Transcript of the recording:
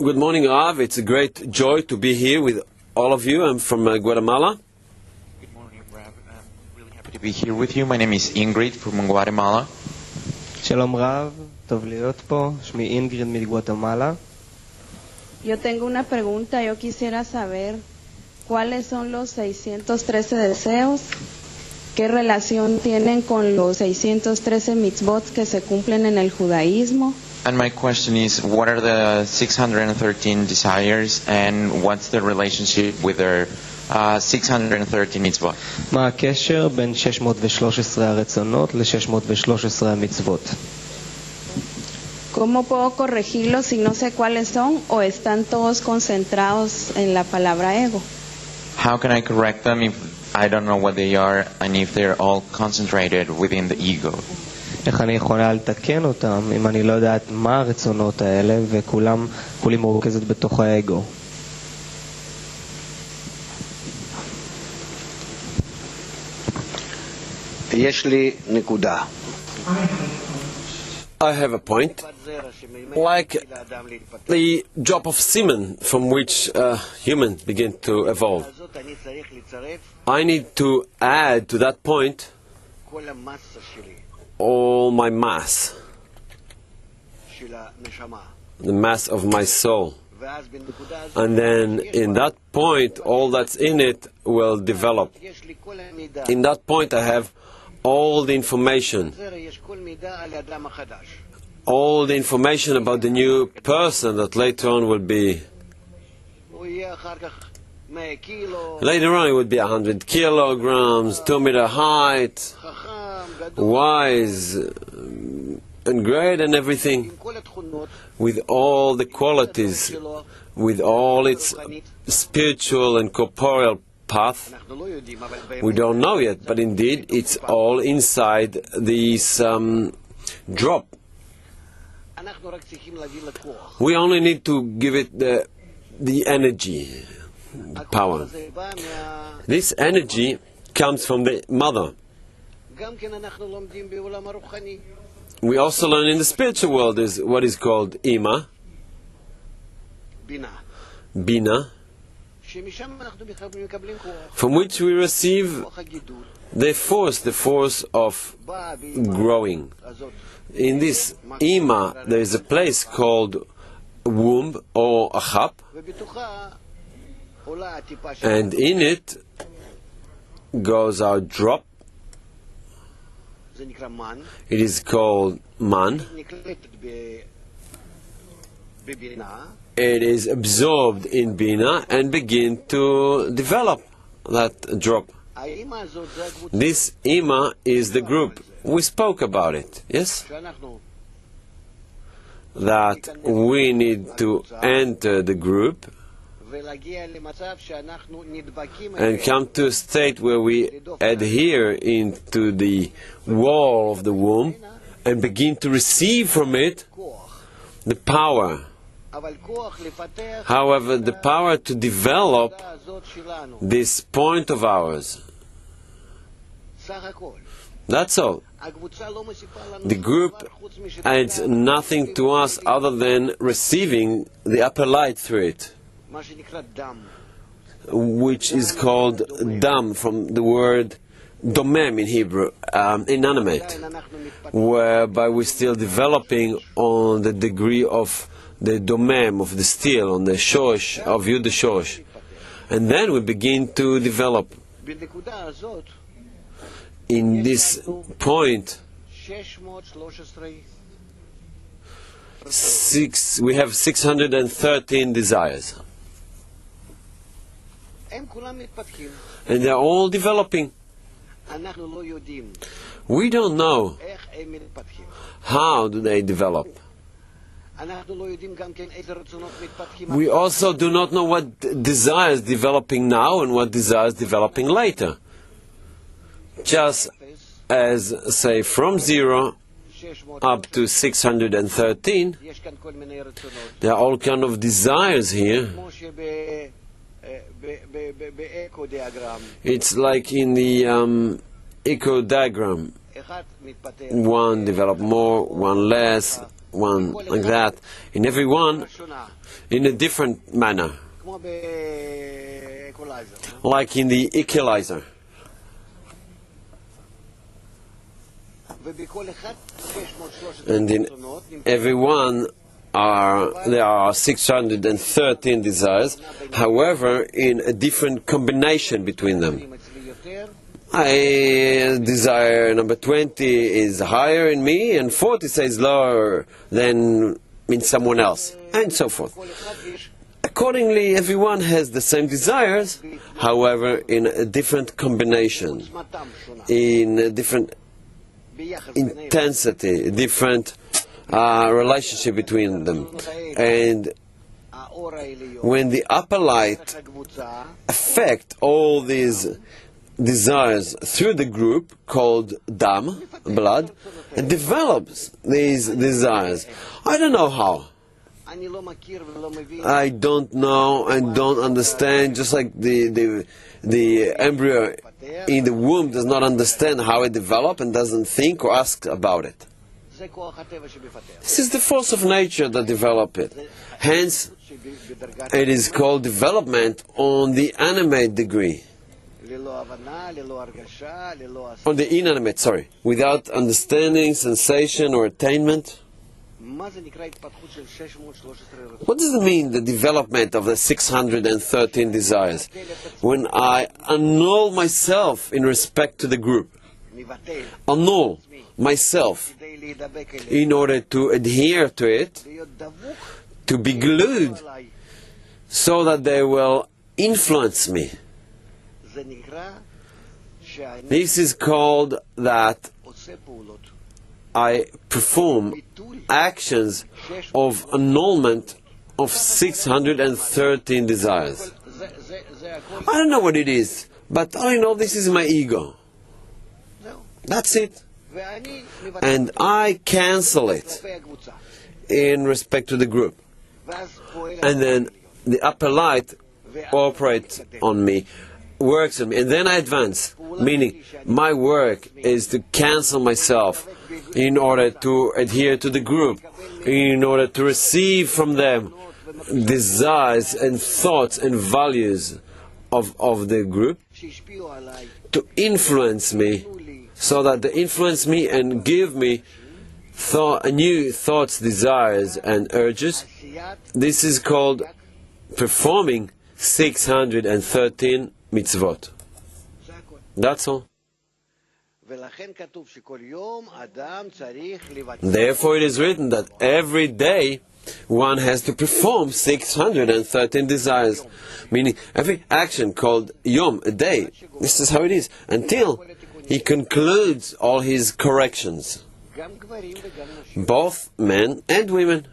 Good morning, Rav. It's a great joy to be here with all of you. I'm from Guatemala. Good morning, Rav. I'm really happy to be here with you. My name is Ingrid from Guatemala. Shalom Rav, tov להיות פה. שמי אינגריד מגואטמלה. Yo tengo una pregunta. Yo quisiera saber cuáles son los 613 deseos, qué relación tienen con los 613 mitzvot que se cumplen en el judaísmo. And my question is, what are the 613 desires and what's the relationship with their 613 mitzvot? מה הקשר בין 613 הרצונות ל-613 המצוות? ¿Cómo puedo corregirlos si no sé cuáles son o están todos concentrados en la palabra ego? How can I correct them if I don't know what they are and if they're all concentrated within the ego? איך אני יכולה לתקן אותם אם אני לא יודעת מה הרצונות האלה וכולי מרוכזת בתוך האגו? יש לי נקודה. I have a point. Like the drop of semen from which humans begin to evolve. I need to add to that point all my mass, the mass of my soul. And then in that point, all that's in it will develop. In that point I have all the information about the new person that later on will be. Later on it would be 100 kilograms, 2 meter height, wise and great and everything, with all the qualities, with all its spiritual and corporeal path. We don't know yet, but indeed it's all inside this drop. We only need to give it the energy, power. This energy comes from the mother. We also learn in the spiritual world is what is called Ima, Bina, from which we receive the force of growing. In this Ima there is a place called womb or achap, and in it goes our drop. It is called man. It is absorbed in Bina and begin to develop that drop. This Ima is the group. We spoke about it, yes? That we need to enter the group and come to a state where we adhere into the wall of the womb and begin to receive from it the power. However, the power to develop this point of ours. That's all. The group adds nothing to us other than receiving the upper light through it, which is called dam, from the word domem in Hebrew, inanimate, whereby we're still developing on the degree of the domem, of the steel, on the shosh, of Yud the shosh. And then we begin to develop. In this point, we have 613 desires. And they're all developing. We don't know how do they develop. We also do not know what desires developing now and what desires developing later. Just as, say, from 0 up to 613, there are all kind of desires here. It's like in the echo diagram. One develop more, one less, one like that, in every one in a different manner, like in the equalizer. And in every one there are 613 desires, however, in a different combination between them. Desire number 20 is higher in me, and 40 says lower than in someone else, and so forth. Accordingly, everyone has the same desires, however, in a different combination, in a different intensity, different relationship between them. And when the upper light affect all these desires through the group called dam, blood, it develops these desires. I don't know how. I don't know and don't understand, just like the embryo in the womb does not understand how it develops and doesn't think or ask about it. This is the force of nature that develops it. Hence, it is called development on the animate degree. On the inanimate, without understanding, sensation or attainment. What does it mean, the development of the 613 desires? When I annul myself in respect to the group, annul myself in order to adhere to it, to be glued, so that they will influence me. This is called that I perform actions of annulment of 613 desires. I don't know what it is, but I know this is my ego. That's it. And I cancel it in respect to the group. And then the upper light operates on me, works on me, and then I advance. Meaning, my work is to cancel myself in order to adhere to the group, in order to receive from them desires and thoughts and values of the group, to influence me, so that they influence me and give me new thoughts, desires and urges. This is called performing 613 mitzvot. That's all. Therefore it is written that every day one has to perform 613 desires. Meaning every action called yom, a day. This is how it is. Until he concludes all his corrections. Both men and women.